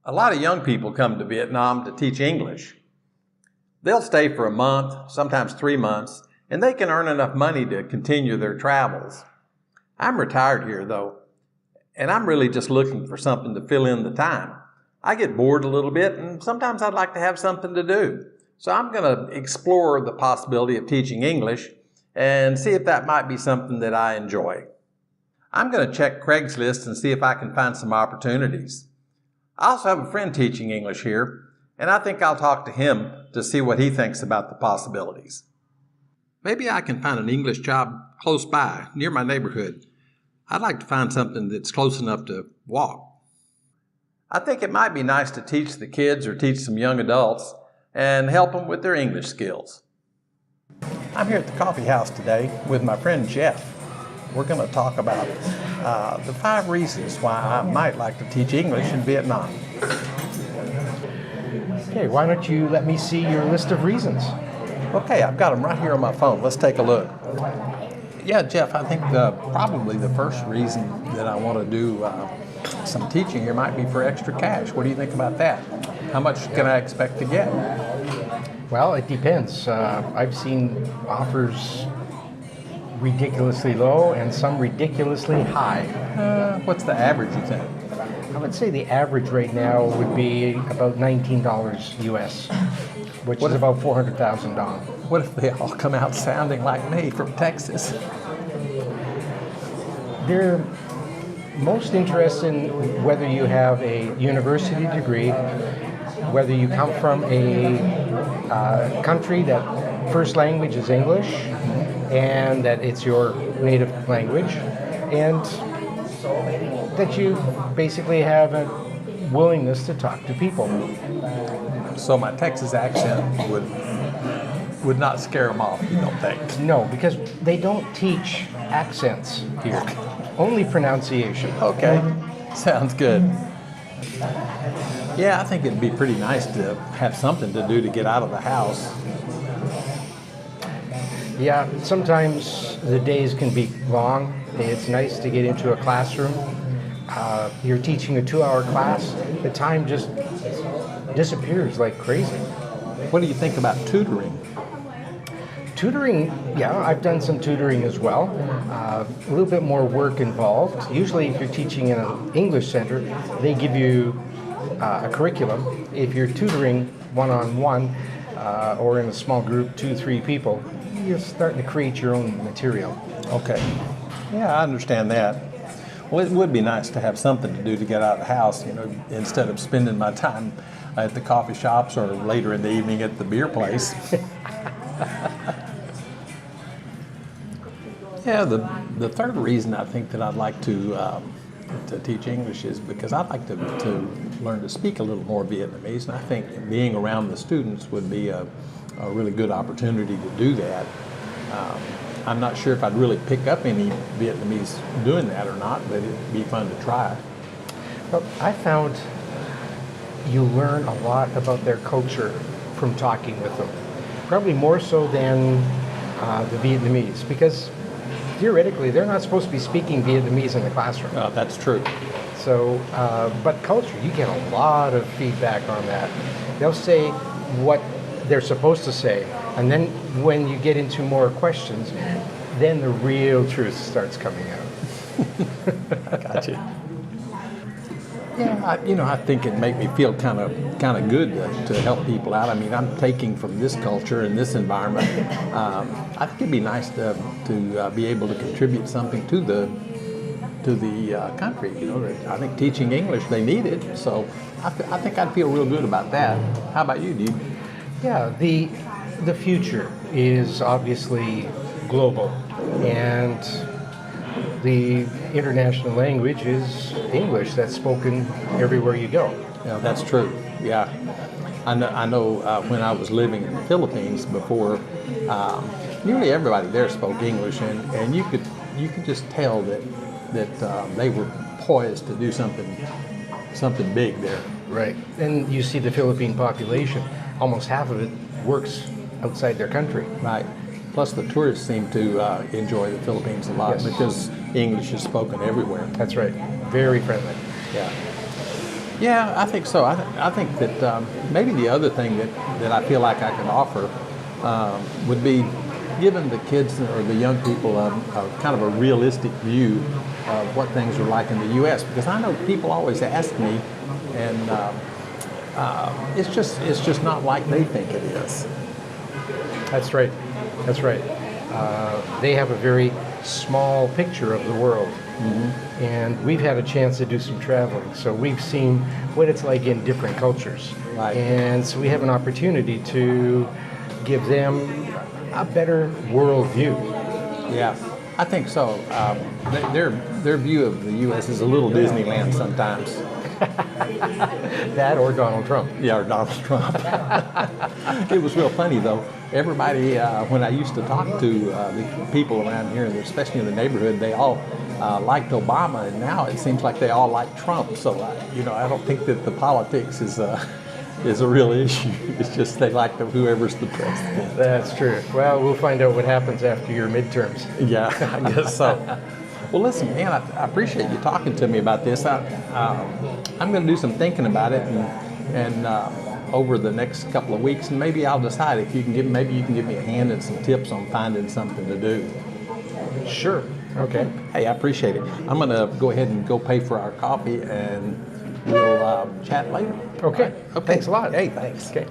A lot of young people come to Vietnam to teach English. They'll stay for a month, sometimes 3 months, and they can earn enough money to continue their travels. I'm retired here though, and I'm really just looking for something to fill in the time. I get bored a little bit, and sometimes I'd like to have something to do. So I'm going to explore the possibility of teaching English and see if that might be something that I enjoy. I'm going to check Craigslist and see if I can find some opportunities. I also have a friend teaching English here, and I think I'll talk to him to see what he thinks about the possibilities. Maybe I can find an English job close by, near my neighborhood. I'd like to find something that's close enough to walk. I think it might be nice to teach the kids or teach some young adults and help them with their English skills. I'm here at the coffee house today with my friend Jeff. We're going to talk about the 5 reasons why I might like to teach English in Vietnam. Okay, why don't you let me see your list of reasons? Okay, I've got them right here on my phone. Let's take a look. Yeah, Jeff, I think probably the first reason that I want to do some teaching here might be for extra cash. What do you think about that? How much can I expect to get? Well, it depends. I've seen offers ridiculously low and some ridiculously high. What's the average, you think? I would say the average right now would be about $19 US, which is about $400,000. What if they all come out sounding like me from Texas? They're most interested in whether you have a university degree, whether you come from a country that first language is English, and that it's your native language, and that you basically have a willingness to talk to people. So my Texas accent would not scare them off, you don't think? No, because they don't teach accents here, only pronunciation. Okay, sounds good. Yeah, I think it'd be pretty nice to have something to do to get out of the house. Yeah, sometimes the days can be long. It's nice to get into a classroom. You're teaching a 2-hour class. The time just disappears like crazy. What do you think about tutoring? Tutoring, yeah, I've done some tutoring as well. A little bit more work involved. Usually if you're teaching in an English center, they give you a curriculum. If you're tutoring one-on-one or in a small group, 2-3 people, you're starting to create your own material. Okay. Yeah, I understand that. Well, it would be nice to have something to do to get out of the house, you know, instead of spending my time at the coffee shops or later in the evening at the beer place. Yeah, the third reason I think that I'd like to teach English is because I'd like to learn to speak a little more Vietnamese, and I think being around the students would be a really good opportunity to do that. I'm not sure if I'd really pick up any Vietnamese doing that or not, but it'd be fun to try. Well, I found you learn a lot about their culture from talking with them, probably more so than the Vietnamese, because theoretically they're not supposed to be speaking Vietnamese in the classroom. That's true. So, but culture, you get a lot of feedback on that. They'll say what they're supposed to say, and then when you get into more questions, then the real truth starts coming out. Gotcha. Yeah, I think it'd make me feel kind of good to help people out. I mean, I'm taking from this culture and this environment. I think it'd be nice to be able to contribute something to the country. You know, I think teaching English, they need it. So I think I'd feel real good about that. How about you, dude? Yeah, the future is obviously global, and the international language is English. That's spoken everywhere you go. Yeah, that's true. Yeah, I know when I was living in the Philippines before, nearly everybody there spoke English, and you could just tell that they were poised to do something big there. Right, and you see the Philippine population, almost half of it works outside their country. Right. Plus the tourists seem to enjoy the Philippines a lot. Yes. Because English is spoken everywhere. That's right. Very friendly. Yeah. Yeah, I think so. I think that maybe the other thing that I feel like I can offer would be giving the kids or the young people a kind of a realistic view of what things are like in the U.S. Because I know people always ask me, and it's just not like they think it is. That's right. That's right. They have a very small picture of the world. Mm-hmm. And we've had a chance to do some traveling, so we've seen what it's like in different cultures. Right. And so we have an opportunity to give them a better world view. Yeah, I think so. Their view of the U.S. is a little Disneyland sometimes. That or Donald Trump. Yeah, or Donald Trump. It was real funny though. Everybody, when I used to talk to the people around here, especially in the neighborhood, they all liked Obama, and now it seems like they all like Trump. So, I don't think that the politics is a real issue. It's just they like whoever's the president. That's true. Well, we'll find out what happens after your midterms. Yeah, I guess so. Well, listen, man, I appreciate you talking to me about this. I'm going to do some thinking about it, and over the next couple of weeks, and maybe I'll decide if you can give me a hand and some tips on finding something to do. Sure. Okay. Hey, I appreciate it. I'm going to go ahead and go pay for our coffee, and we'll chat later. Okay. Okay. Thanks a lot. Hey, thanks. Okay.